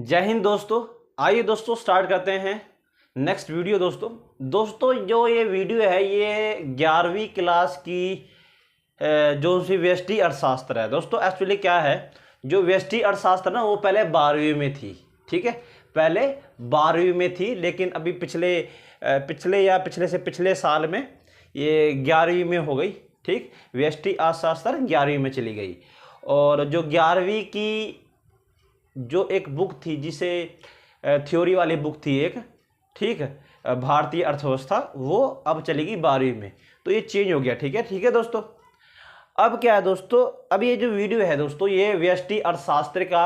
जय हिंद दोस्तों। आइए दोस्तों स्टार्ट करते हैं नेक्स्ट वीडियो। दोस्तों जो ये वीडियो है ये 11वीं क्लास की जो सी व्यष्टि अर्थशास्त्र है। दोस्तों एक्चुअली क्या है, जो व्यष्टि अर्थशास्त्र ना वो पहले 12वीं में थी। ठीक है, पहले 12वीं में थी, लेकिन अभी पिछले से पिछले साल में ये 11वीं में हो गई। ठीक, व्यष्टि अर्थशास्त्र 11वीं में चली गई। और जो 11वीं की जो एक बुक थी, जिसे थ्योरी वाली बुक थी एक, ठीक है, भारतीय अर्थव्यवस्था, वो अब चलेगी 12वीं में। तो ये चेंज हो गया। ठीक है दोस्तों। अब क्या है दोस्तों, अब ये जो वीडियो है दोस्तों, ये व्यष्टि अर्थशास्त्र का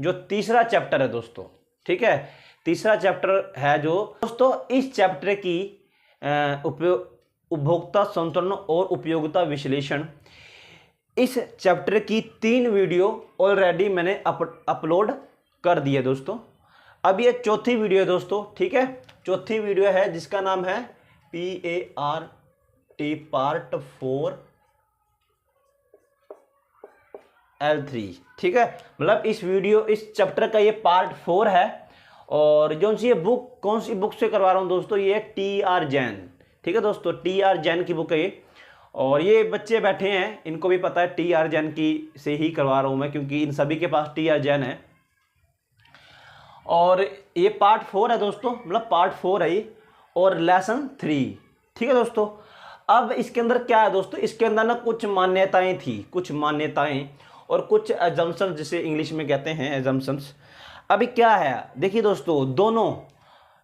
जो तीसरा चैप्टर है दोस्तों। ठीक है, तीसरा चैप्टर है जो दोस्तों, इस चैप्टर की उपभोक्ता संतुलन और उपयोगिता विश्लेषण, इस चैप्टर की 3 वीडियो ऑलरेडी मैंने अपलोड कर दी है दोस्तों। अब ये चौथी वीडियो है दोस्तों। ठीक है, चौथी वीडियो है जिसका नाम है PART पार्ट 4 L3। ठीक है, मतलब इस चैप्टर का ये पार्ट 4 है। और जो सी ये बुक, कौन सी बुक से करवा रहा हूँ दोस्तों, ये TR जैन। ठीक है दोस्तों, TR जैन की बुक है ये। और ये बच्चे बैठे हैं, इनको भी पता है TR जैन की से ही करवा रहा हूँ मैं, क्योंकि इन सभी के पास TR जैन है। और ये पार्ट 4 है दोस्तों, मतलब पार्ट 4 है ये, और लेसन 3। ठीक है दोस्तों। अब इसके अंदर क्या है दोस्तों, इसके अंदर ना कुछ मान्यताएं थी, कुछ मान्यताएं और कुछ एजम्पशंस, जिसे इंग्लिश में कहते हैं एजम्पशंस। अभी क्या है, देखिए दोस्तों, दोनों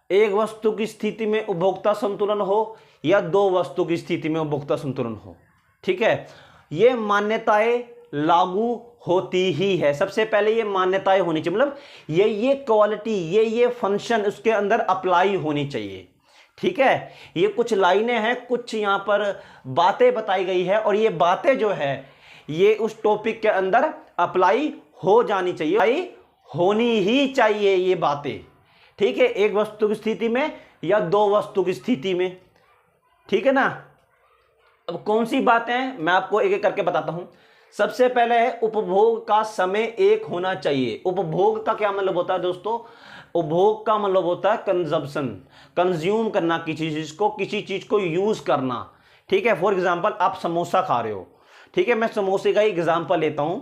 एक वस्तु की स्थिति में उपभोक्ता संतुलन हो या 2 वस्तु की स्थिति में उपभोक्ता संतुलन हो, ठीक है, ये मान्यताएं लागू होती ही है। सबसे पहले ये मान्यताएं होनी चाहिए, मतलब ये क्वालिटी, ये फंक्शन उसके अंदर अप्लाई होनी चाहिए। ठीक है, ये कुछ लाइनें हैं, कुछ यहां पर बातें बताई गई है, और ये बातें जो है ये उस टॉपिक के अंदर अप्लाई हो जानी चाहिए, होनी ही चाहिए ये बातें। ठीक है, एक वस्तु की स्थिति में या 2 वस्तु की स्थिति में। ठीक है ना। अब कौन सी बातें हैं मैं आपको एक एक करके बताता हूं। सबसे पहले है उपभोग का समय एक होना चाहिए। उपभोग का क्या मतलब होता है दोस्तों, उपभोग का मतलब होता है कंजप्शन, कंज्यूम करना, किसी चीज को यूज करना। ठीक है, फॉर एग्जांपल आप समोसा खा रहे हो। ठीक है, मैं समोसे का एग्जांपल लेता हूं।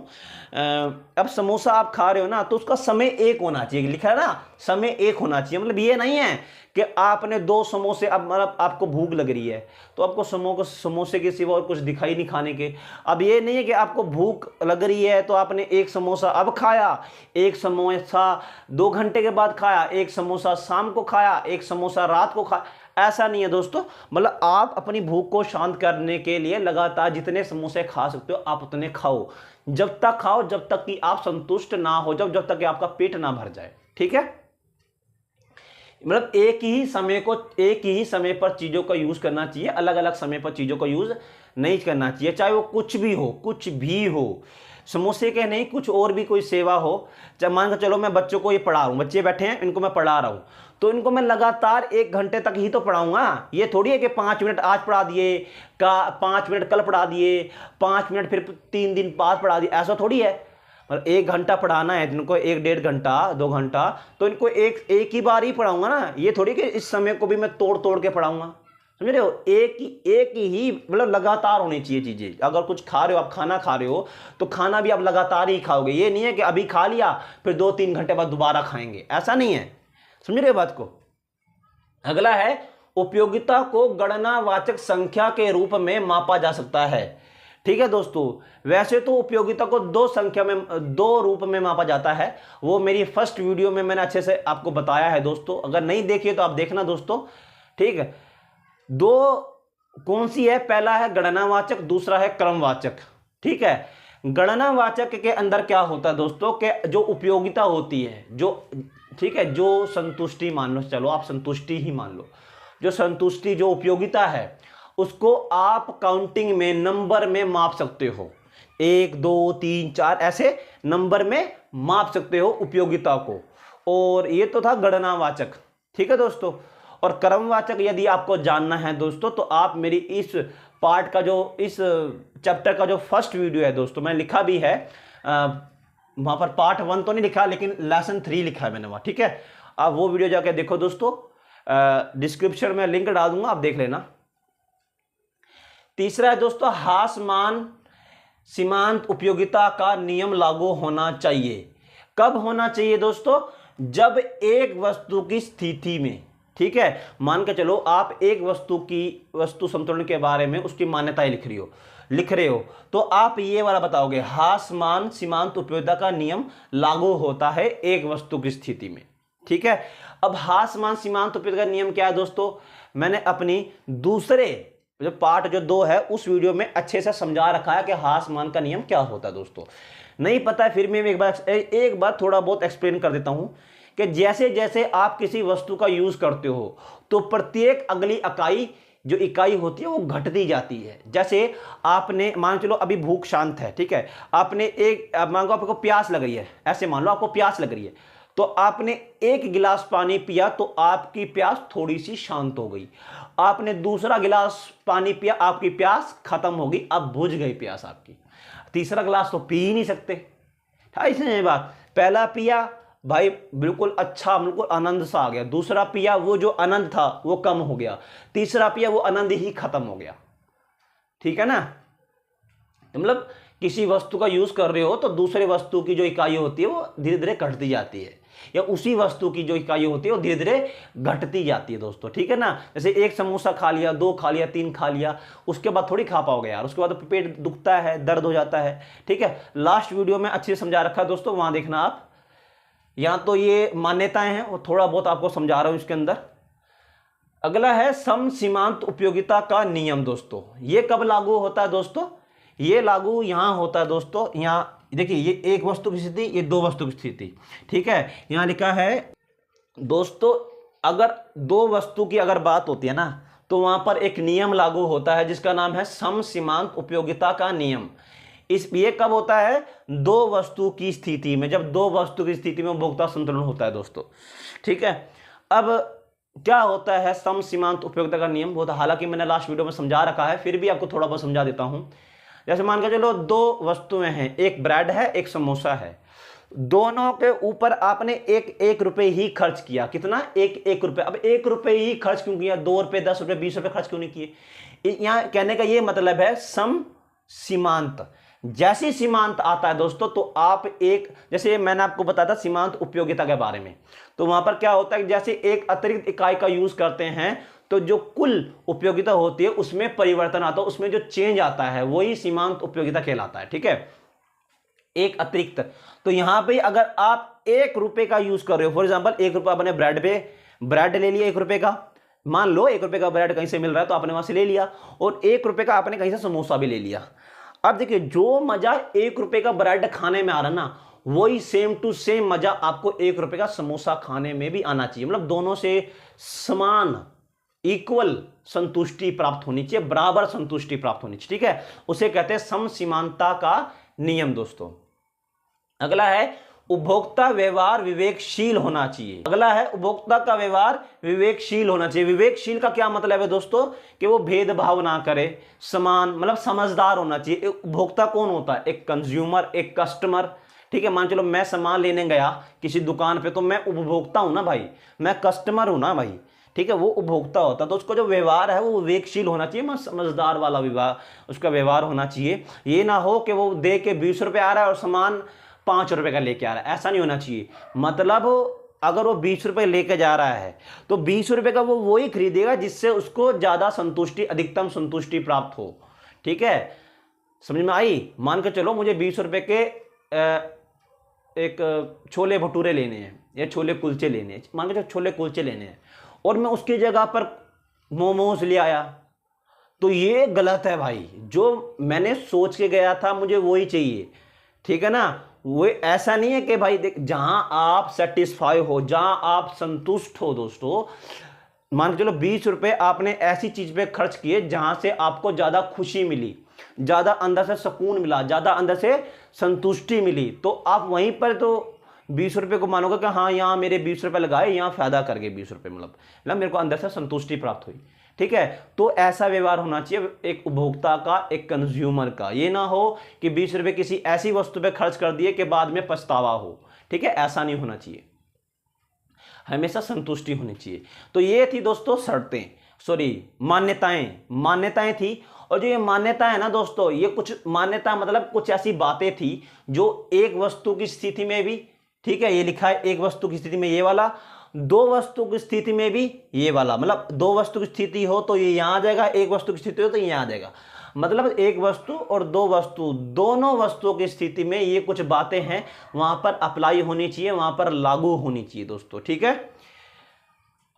अब समोसा आप खा रहे हो ना, तो उसका समय एक होना चाहिए, लिखा है ना, समय एक होना चाहिए। मतलब ये नहीं है कि आपने 2 समोसे, अब मतलब आपको भूख लग रही है तो आपको समोसे के सिवा और कुछ दिखाई नहीं खाने के। अब ये नहीं है कि आपको भूख लग रही है तो आपने एक समोसा अब खाया, एक समोसा 2 घंटे के बाद खाया, एक समोसा शाम को खाया, एक समोसा रात को खाया। ऐसा नहीं है दोस्तों। मतलब आप अपनी भूख को शांत करने के लिए लगातार जितने समोसे खा सकते हो आप उतने खाओ, जब तक खाओ जब तक कि आप संतुष्ट ना हो जाओ, जब तक कि आपका पेट ना भर जाए। ठीक है, मतलब एक ही समय पर चीजों का यूज करना चाहिए, अलग अलग समय पर चीजों का यूज नहीं करना चाहिए, चाहे वो कुछ भी हो। समोसे के नहीं, कुछ और भी कोई सेवा हो। जब मान कर चलो मैं बच्चों को ये पढ़ा रहा हूं, बच्चे बैठे हैं, इनको मैं पढ़ा रहा हूं, तो इनको मैं लगातार 1 घंटे तक ही तो पढ़ाऊंगा। ये थोड़ी है कि 5 मिनट आज पढ़ा दिए, 5 मिनट कल पढ़ा दिए, 5 मिनट फिर 3 दिन बाद पढ़ा दिए, ऐसा थोड़ी है। मतलब 1 घंटा पढ़ाना है इनको, 1-1.5 घंटा 2 घंटा, तो इनको एक ही बार ही पढ़ाऊंगा ना। ये थोड़ी कि इस समय को भी मैं तोड़ के पढ़ाऊंगा, समझ रहे हो। एक ही मतलब लगातार होनी चाहिए चीजें। अगर कुछ खा रहे हो, आप खाना खा रहे हो, तो खाना भी आप लगातार ही खाओगे। ये नहीं है कि अभी खा लिया फिर 2-3 घंटे बाद दोबारा खाएंगे, ऐसा नहीं है। समझ रहे हो बात को। अगला है, उपयोगिता को गणनावाचक संख्या के रूप में मापा जा सकता है। ठीक है दोस्तों, वैसे तो उपयोगिता को 2 रूप में मापा जाता है। वो मेरी फर्स्ट वीडियो में मैंने अच्छे से आपको बताया है दोस्तों, अगर नहीं देखिए तो आप देखना दोस्तों। ठीक है, 2 कौन सी है, पहला है गणनावाचक, दूसरा है क्रमवाचक। ठीक है, गणनावाचक के अंदर क्या होता है दोस्तों, कि जो उपयोगिता होती है, ठीक है, जो संतुष्टि मान लो, चलो आप संतुष्टि ही मान लो, जो उपयोगिता है उसको आप काउंटिंग में, नंबर में माप सकते हो। 1 2 3 4 ऐसे नंबर में माप सकते हो उपयोगिता को। और ये तो था गणनावाचक। ठीक है दोस्तों। और क्रमवाचक यदि आपको जानना है दोस्तों, तो आप मेरी इस पार्ट का इस चैप्टर का जो फर्स्ट वीडियो है दोस्तों, मैंने लिखा भी है, वहां पर पार्ट 1 तो नहीं लिखा, लेकिन लेसन 3 लिखा है मैंने वहां, ठीक है। आप वो वीडियो जाके देखो दोस्तों, डिस्क्रिप्शन में लिंक डाल दूंगा, आप देख लेना। तीसरा है दोस्तों, हासमान सीमांत उपयोगिता का नियम लागू होना चाहिए। कब होना चाहिए दोस्तों? जब एक वस्तु की स्थिति में, ठीक है, मान के चलो आप एक वस्तु संतुलन के बारे में उसकी मान्यताएं लिख रहे हो, तो आप ये वाला बताओगे, हासमान सीमांत उपयोगिता का नियम लागू होता है एक वस्तु की स्थिति में, ठीक है। अब हासमान सीमांत उपयोगिता का नियम क्या है दोस्तों? मैंने अपनी दूसरे जो पार्ट जो 2 है उस वीडियो में अच्छे से समझा रखा है कि हासमान का नियम क्या होता है दोस्तों। नहीं पता है फिर मैं एक बार थोड़ा बहुत एक्सप्लेन कर देता हूं कि जैसे जैसे आप किसी वस्तु का यूज करते हो तो प्रत्येक अगली इकाई होती है वो घटती जाती है। जैसे आपने मान चलो अभी भूख शांत है, ठीक है, आपने मान लो आपको प्यास लग रही है, ऐसे मान लो आपको प्यास लग रही है, तो आपने 1 गिलास पानी पिया तो आपकी प्यास थोड़ी सी शांत हो गई। आपने दूसरा गिलास पानी पिया, आपकी प्यास खत्म हो गई, अब बुझ गई प्यास आपकी। तीसरा गिलास तो पी ही नहीं सकते, ऐसे बात। पहला पिया भाई बिल्कुल अच्छा, बिल्कुल आनंद सा आ गया, दूसरा पिया वो जो आनंद था वो कम हो गया, तीसरा पिया वो आनंद ही खत्म हो गया, ठीक है ना। तो मतलब किसी वस्तु का यूज कर रहे हो तो दूसरे वस्तु की जो इकाई होती है वो धीरे धीरे घटती जाती है, या उसी वस्तु की जो इकाई होती है वो धीरे धीरे घटती जाती है दोस्तों, ठीक है ना। जैसे एक समोसा खा लिया, 2 खा लिया, 3 खा लिया, उसके बाद थोड़ी खा पाओगे यार, उसके बाद पेट दुखता है, दर्द हो जाता है, ठीक है। लास्ट वीडियो में अच्छे से समझा रखा है दोस्तों, वहां देखना आप। यहां तो ये मान्यताएं हैं और थोड़ा बहुत आपको समझा रहा हूं इसके अंदर। अगला है सम सीमांत उपयोगिता का नियम दोस्तों। ये कब लागू होता है दोस्तों? ये लागू यहां होता है दोस्तों, यहां देखिए, ये एक वस्तु की स्थिति, ये 2 वस्तु की स्थिति, ठीक है। यहां लिखा है दोस्तों, अगर 2 वस्तु की अगर बात होती है ना तो वहां पर एक नियम लागू होता है जिसका नाम है सम सीमांत उपयोगिता का नियम। ये कब होता है? 2 वस्तु की स्थिति में, जब 2 वस्तु की स्थिति में उपभोक्ता संतुलन होता है दोस्तों, ठीक है। अब क्या होता है सम सीमांत उपयोगिता का नियम? वो तो हालांकि मैंने लास्ट वीडियो में समझा रखा है, फिर भी आपको थोड़ा बहुत समझा देता हूं। जैसे मान के चलो 2 वस्तुएं हैं, एक ब्रेड है, एक समोसा है, दोनों के ऊपर आपने 1 रुपए ही खर्च किया। कितना? 1 रुपए। अब 1 रुपए ही खर्च क्यों किया? 2 रुपए, 10 रुपए, 20 रुपए खर्च क्यों नहीं किए? यहां कहने का ये मतलब है सम सीमांत। जैसे सीमांत आता है दोस्तों तो आप जैसे मैंने आपको बताया था सीमांत उपयोगिता के बारे में, तो वहां पर क्या होता है, जैसे एक अतिरिक्त इकाई का यूज करते हैं तो जो कुल उपयोगिता होती है उसमें परिवर्तन आता है, उसमें जो चेंज आता है वही सीमांत उपयोगिता कहलाता है, ठीक है। एक अतिरिक्त, तो यहां पे अगर आप 1 रुपए का यूज कर रहे हो, फॉर एग्जांपल 1 रुपया आपने ब्रेड ले लिया, 1 रुपए का, मान लो 1 रुपए का ब्रेड कहीं से मिल रहा है तो आपने वहां से ले लिया, और 1 रुपए का आपने कहीं से समोसा भी ले लिया। अब देखिए, जो मजा 1 रुपए का ब्रेड खाने में आ रहा ना, वही सेम टू सेम मजा आपको 1 रुपए का समोसा खाने में भी आना चाहिए। मतलब दोनों से समान, इक्वल संतुष्टि प्राप्त होनी चाहिए, बराबर संतुष्टि प्राप्त होनी चाहिए, ठीक है। उसे कहते हैं सम सीमांतता का नियम दोस्तों। अगला है उपभोक्ता व्यवहार विवेकशील होना चाहिए। अगला है उपभोक्ता का व्यवहार विवेकशील होना चाहिए। विवेकशील का क्या मतलब है दोस्तों? कि वो भेदभाव ना करे, समान, मतलब समझदार होना चाहिए। उपभोक्ता कौन होता है? एक कंज्यूमर, एक कस्टमर, ठीक है। मान चलो मैं सामान लेने गया किसी दुकान पे, तो मैं उपभोक्ता हूं ना भाई, मैं कस्टमर हूं ना भाई, ठीक है। वो उपभोक्ता होता है, तो उसका जो व्यवहार है वो विवेकशील होना चाहिए, मैं समझदार वाला उसका व्यवहार होना चाहिए। ये ना हो कि वो दे के 20 रुपए आ रहा है और सामान 5 रुपए का लेके आ रहा है, ऐसा नहीं होना चाहिए। मतलब अगर वो 20 रुपए लेके जा रहा है तो 20 रुपए का वो वही खरीदेगा जिससे उसको ज्यादा संतुष्टि, अधिकतम संतुष्टि प्राप्त हो, ठीक है। समझ में आई? मान के चलो मुझे 20 रुपए के एक छोले भटूरे लेने हैं या छोले कुलचे लेने हैं, मान के चलो छोले कुलचे लेने हैं, और मैं उसकी जगह पर मोमोज ले आया, तो ये गलत है भाई। जो मैंने सोच के गया था मुझे वही चाहिए, ठीक है ना। वो ऐसा नहीं है कि भाई देख, जहां आप सेटिस्फाई हो, जहां आप संतुष्ट हो दोस्तों, मान के चलो 20 रुपए आपने ऐसी चीज पे खर्च किए जहां से आपको ज्यादा खुशी मिली, ज्यादा अंदर से सुकून मिला, ज्यादा अंदर से संतुष्टि मिली, तो आप वहीं पर तो 20 रुपए को मानोगे कि हाँ यहाँ मेरे 20 रुपए लगाए, यहाँ फायदा कर गए 20 रुपए, मतलब मेरे को अंदर से संतुष्टि प्राप्त हुई, ठीक है। तो ऐसा व्यवहार होना चाहिए एक उपभोक्ता का, एक कंज्यूमर का। ये ना हो कि 20 रुपए किसी ऐसी वस्तु पे खर्च कर दिए कि बाद में पछतावा हो, ठीक है, ऐसा नहीं होना चाहिए, हमेशा संतुष्टि होनी चाहिए। तो ये थी दोस्तों शर्तें, सॉरी मान्यताएं थी। और जो ये मान्यता है ना दोस्तों, ये कुछ मान्यता मतलब कुछ ऐसी बातें थी जो एक वस्तु की स्थिति में भी, ठीक है, ये लिखा है एक वस्तु की स्थिति में ये वाला, दो वस्तु की स्थिति में भी ये वाला, मतलब दो वस्तु की स्थिति हो तो ये यहां आ जाएगा, एक वस्तु की स्थिति हो तो यहां आ जाएगा। मतलब एक वस्तु और दो वस्तु, दोनों वस्तुओं की स्थिति में ये कुछ बातें हैं वहां पर अप्लाई होनी चाहिए, वहां पर लागू होनी चाहिए दोस्तों, ठीक है।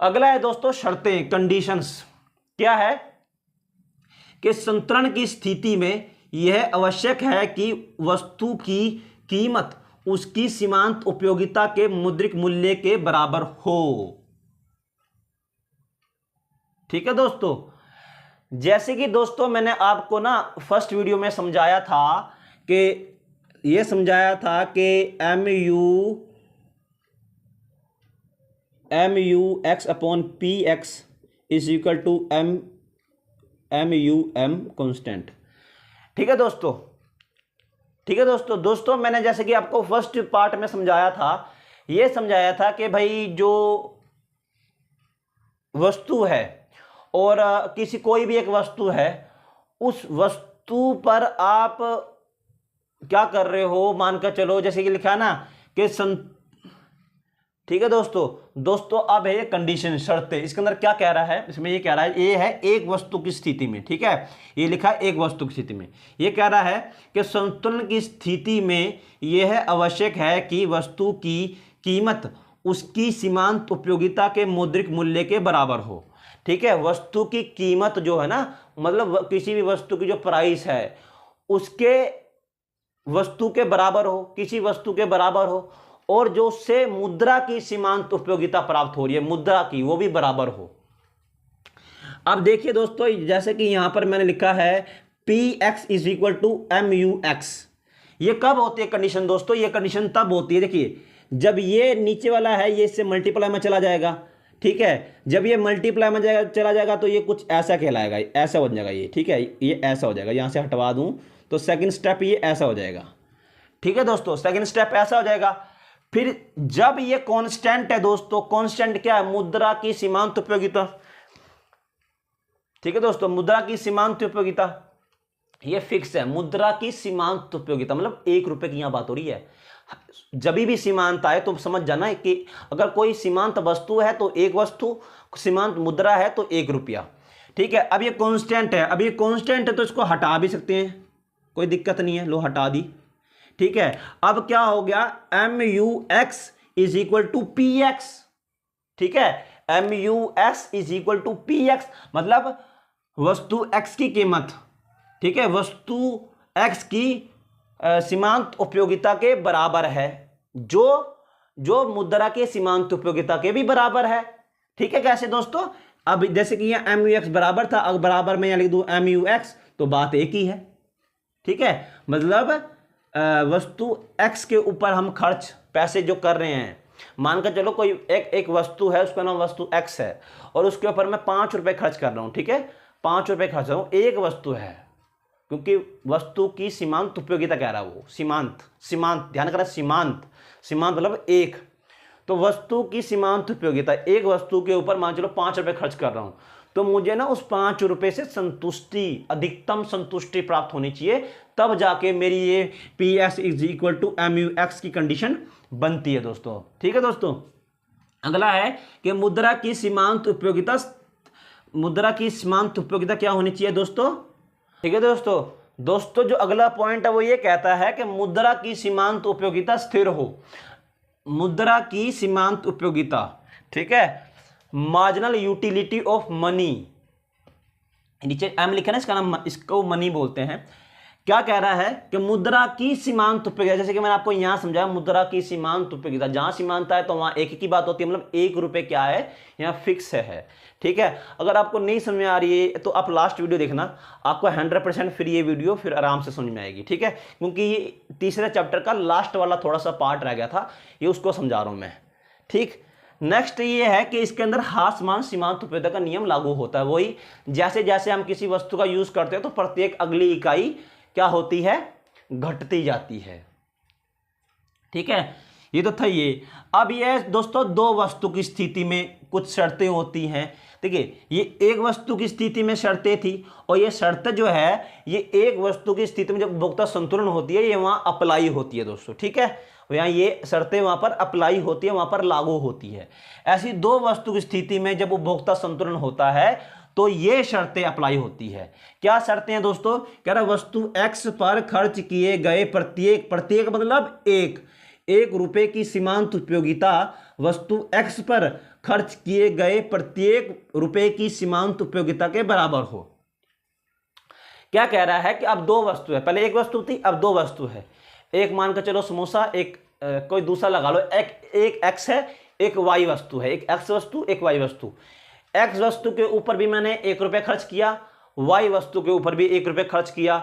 अगला है दोस्तों शर्तें, कंडीशंस। क्या है कि संतुलन की स्थिति में यह आवश्यक है कि वस्तु की कीमत उसकी सीमांत उपयोगिता के मुद्रिक मूल्य के बराबर हो, ठीक है दोस्तों। जैसे कि दोस्तों मैंने आपको ना फर्स्ट वीडियो में समझाया था कि ये समझाया था कि MU(x upon PX is equal to MU(m) constant, ठीक है दोस्तों, ठीक है दोस्तों। दोस्तों मैंने जैसे कि आपको फर्स्ट पार्ट में समझाया था, ये समझाया था कि भाई जो वस्तु है और किसी कोई भी एक वस्तु है, उस वस्तु पर आप क्या कर रहे हो, मानकर चलो जैसे कि लिखा ना कि ठीक है दोस्तों अब है ये कंडीशन, शर्तें। इसके अंदर क्या कह रहा है, इसमें ये कह रहा है, ये है एक वस्तु की स्थिति में, ठीक है, ये लिखा है एक वस्तु की स्थिति में। ये कह रहा है कि संतुलन की स्थिति में यह आवश्यक है कि वस्तु की कीमत उसकी सीमांत उपयोगिता के मौद्रिक मूल्य के बराबर हो, ठीक है। वस्तु की कीमत जो है ना, मतलब किसी भी वस्तु की जो प्राइस है उसके वस्तु के बराबर हो, किसी वस्तु के बराबर हो, और जो उससे मुद्रा की सीमांत उपयोगिता प्राप्त हो रही है, मुद्रा की, वो भी बराबर हो। अब देखिए दोस्तों, जैसे कि यहां पर मैंने लिखा है PX is equal to MUX। ये कब होती है कंडीशन दोस्तों, ये कंडीशन तब होती है, देखिए जब ये नीचे वाला है ये इससे मल्टीप्लाई में चला जाएगा, ठीक है। जब ये मल्टीप्लाई में चला जाएगा तो ये कुछ ऐसा कहलाएगा, ऐसा बन जाएगा ये, ठीक है, ये ऐसा हो जाएगा। यहां से हटवा दूं तो सेकंड स्टेप ये ऐसा हो जाएगा, ठीक है दोस्तों, सेकंड स्टेप ऐसा हो जाएगा। फिर जब ये कांस्टेंट है दोस्तों, कांस्टेंट क्या है, मुद्रा की सीमांत उपयोगिता, ठीक है दोस्तों, मुद्रा की सीमांत उपयोगिता ये फिक्स है। मुद्रा की सीमांत उपयोगिता मतलब 1 रुपए की यहां बात हो रही है। जब भी सीमांत आए तो समझ जाना कि अगर कोई सीमांत वस्तु है तो एक वस्तु, सीमांत मुद्रा है तो 1 रुपया, ठीक है। अब ये कांस्टेंट है, अब ये कांस्टेंट है तो इसको हटा भी सकते हैं, कोई दिक्कत नहीं है, लो हटा दी, ठीक है। अब क्या हो गया, MUX is equal to PX, ठीक है, MUX is equal to PX मतलब वस्तु X की कीमत, ठीक है, वस्तु X की सीमांत उपयोगिता के बराबर है, जो मुद्रा के सीमांत उपयोगिता के भी बराबर है, ठीक है। कैसे दोस्तों, अब जैसे कि यह MUX बराबर था, अगर बराबर में यहां लिख दूं MUX तो बात एक ही है, ठीक है। मतलब वस्तु X के ऊपर हम खर्च पैसे जो कर रहे हैं, मानकर चलो कोई एक वस्तु है, उसका नाम वस्तु X है और उसके ऊपर मैं 5 रुपए खर्च कर रहा हूं, ठीक है, 5 रुपए खर्च कर रहा हूं, एक वस्तु है, क्योंकि वस्तु की सीमांत उपयोगिता कह रहा है वो, सीमांत ध्यान करें, सीमांत मतलब एक, तो वस्तु की सीमांत उपयोगिता, एक वस्तु के ऊपर मान चलो 5 रुपए खर्च कर रहा हूं, तो मुझे ना उस 5 रुपए से संतुष्टि, अधिकतम संतुष्टि प्राप्त होनी चाहिए, तब जाके मेरी ये PX is equal to MUX की कंडीशन बनती है दोस्तों, ठीक है दोस्तों। अगला है कि मुद्रा की सीमांत उपयोगिता क्या होनी चाहिए दोस्तों, ठीक है दोस्तों जो अगला पॉइंट है वो ये कहता है कि मुद्रा की सीमांत उपयोगिता स्थिर हो, मुद्रा की सीमांत उपयोगिता, ठीक है, मार्जिनल यूटिलिटी ऑफ मनी, नीचे M लिखा है ना, इसका नाम, इसको मनी बोलते हैं। क्या कह रहा है कि मुद्रा की सीमांत उपयोगिता, जैसे कि मैंने आपको यहां समझाया, मुद्रा की सीमांत उपयोगिता, जहां सीमांत है तो वहां एक की बात होती है, मतलब 1 रुपए क्या है, यहां फिक्स है, ठीक है। अगर आपको नहीं समझ में आ रही है तो आप लास्ट वीडियो देखना, आपको 100% फिर ये वीडियो फिर आराम से समझ में आएगी, ठीक है, क्योंकि ये तीसरे चैप्टर का लास्ट वाला थोड़ा सा पार्ट रह गया था, ये उसको समझा रहा हूं मैं, ठीक। नेक्स्ट ये है कि इसके अंदर हासमान सीमांत उपयोगिता का नियम लागू होता है। वही जैसे जैसे हम किसी वस्तु का यूज करते हैं तो प्रत्येक अगली इकाई क्या होती है, घटती जाती है। ठीक है, ये तो था ये। अब ये दोस्तों दो वस्तु की स्थिति में कुछ शर्तें होती हैं। देखिए, ये एक वस्तु की स्थिति में शर्तें थी और ये शर्त जो है ये एक वस्तु की स्थिति में जब उपभोक्ता संतुलन होती है ये वहां अप्लाई होती है दोस्तों। ठीक है, यहाँ ये शर्तें वहां पर अप्लाई होती है, वहां पर लागू होती है। ऐसी दो वस्तु की स्थिति में जब उपभोक्ता संतुलन होता है तो ये शर्तें अप्लाई होती है। क्या शर्तें हैं दोस्तों? कह रहा वस्तु एक्स पर खर्च किए गए प्रत्येक मतलब एक रुपए की सीमांत उपयोगिता वस्तु एक्स पर खर्च किए गए प्रत्येक रुपए की सीमांत उपयोगिता के बराबर हो। क्या कह रहा है कि अब दो वस्तु है, पहले एक वस्तु थी अब दो वस्तु है। एक मान कर चलो समोसा, एक कोई दूसरा लगा लो, एक एक्स है एक वाई वस्तु है, एक एक्स वस्तु एक वाई वस्तु। एक्स वस्तु के ऊपर भी मैंने 1 रुपये खर्च किया, वाई वस्तु के ऊपर भी 1 रुपये खर्च किया।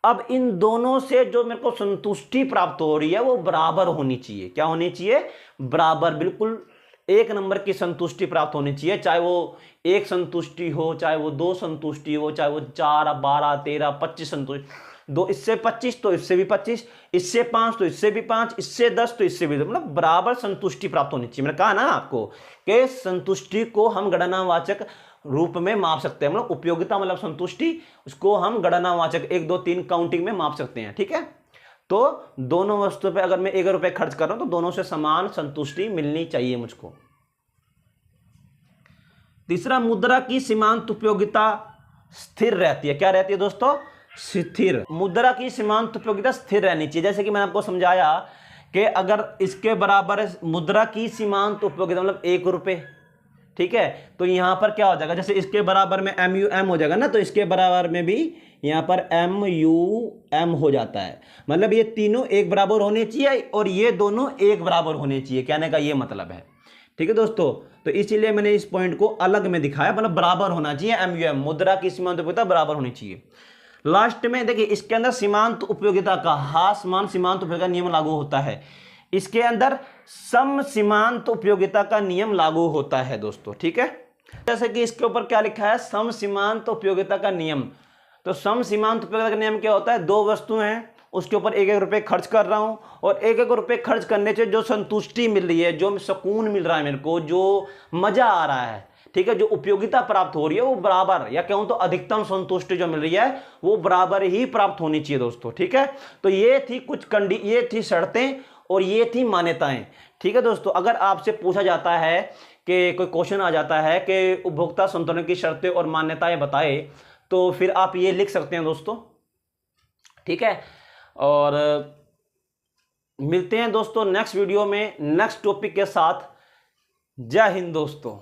अब इन दोनों से जो मेरे को संतुष्टि प्राप्त हो रही है वो बराबर होनी चाहिए। क्या होनी चाहिए? बराबर, बिल्कुल एक नंबर की संतुष्टि प्राप्त होनी चाहिए। चाहे वो 1 संतुष्टि हो, चाहे वो 2 संतुष्टि हो, चाहे वो 4, 12, 13, 25 संतुष्टि, 2 इससे 25 तो इससे भी 25, इससे 5 तो इससे भी 5, इससे 10 तो इससे भी 10, मतलब बराबर संतुष्टि प्राप्त होनी चाहिए। मैंने कहा ना आपको कि संतुष्टि को हम गणनावाचक रूप में माप सकते हैं, मतलब उपयोगिता मतलब संतुष्टि, उसको हम गणनावाचक 1, 2, 3 काउंटिंग में माप सकते हैं। ठीक है, तो दोनों वस्तुओं पे अगर मैं 1 रुपये खर्च कर रहा हूं तो दोनों से समान संतुष्टि मिलनी चाहिए मुझको। तीसरा, मुद्रा की सीमांत उपयोगिता स्थिर रहती है। क्या रहती है दोस्तों? स्थिर। मुद्रा की सीमांत उपयोगिता स्थिर रहनी चाहिए। जैसे कि मैंने आपको समझाया कि अगर इसके बराबर मुद्रा की सीमांत उपयोगिता मतलब 1 रुपये, ठीक है, तो यहां पर क्या हो जाएगा, जैसे इसके बराबर में MUM हो जाएगा ना, तो इसके बराबर में भी यहां पर MUM हो जाता है। मतलब ये तीनों एक बराबर होने चाहिए और ये दोनों एक बराबर होने चाहिए, कहने का ये मतलब है। ठीक है दोस्तों, तो इसीलिए मैंने इस पॉइंट को अलग में दिखाया, मतलब बराबर होना चाहिए। MUM मुद्रा की सीमांत उपयोगिता बराबर होनी चाहिए। लास्ट में देखिए, इसके अंदर सीमांत उपयोगिता का हासमान सीमांत उपयोगिता नियम लागू होता है। इसके अंदर सम सीमांत उपयोगिता का नियम लागू होता है दोस्तों। ठीक है, जैसे कि इसके ऊपर क्या लिखा है, सम सीमांत उपयोगिता का नियम। तो सम सीमांत उपयोगिता का नियम क्या होता है? दो वस्तु हैं, उसके ऊपर 1-1 रुपये खर्च कर रहा हूं और 1-1 रुपये खर्च करने से जो संतुष्टि मिल रही है, जो सुकून मिल रहा है मेरे को, जो मजा आ रहा है, ठीक है, जो उपयोगिता प्राप्त हो रही है वो बराबर, या कहूं तो अधिकतम संतुष्टि जो मिल रही है वो बराबर ही प्राप्त होनी चाहिए दोस्तों। ठीक है, तो ये थी ये थी शर्तें और ये थी मान्यताएं। ठीक है दोस्तों, अगर आपसे पूछा जाता है कि कोई क्वेश्चन आ जाता है कि उपभोक्ता संतुलन की शर्तें और मान्यताएं बताए, तो फिर आप ये लिख सकते हैं दोस्तों। ठीक है, और मिलते हैं दोस्तों नेक्स्ट वीडियो में नेक्स्ट टॉपिक के साथ। जय हिंद दोस्तों।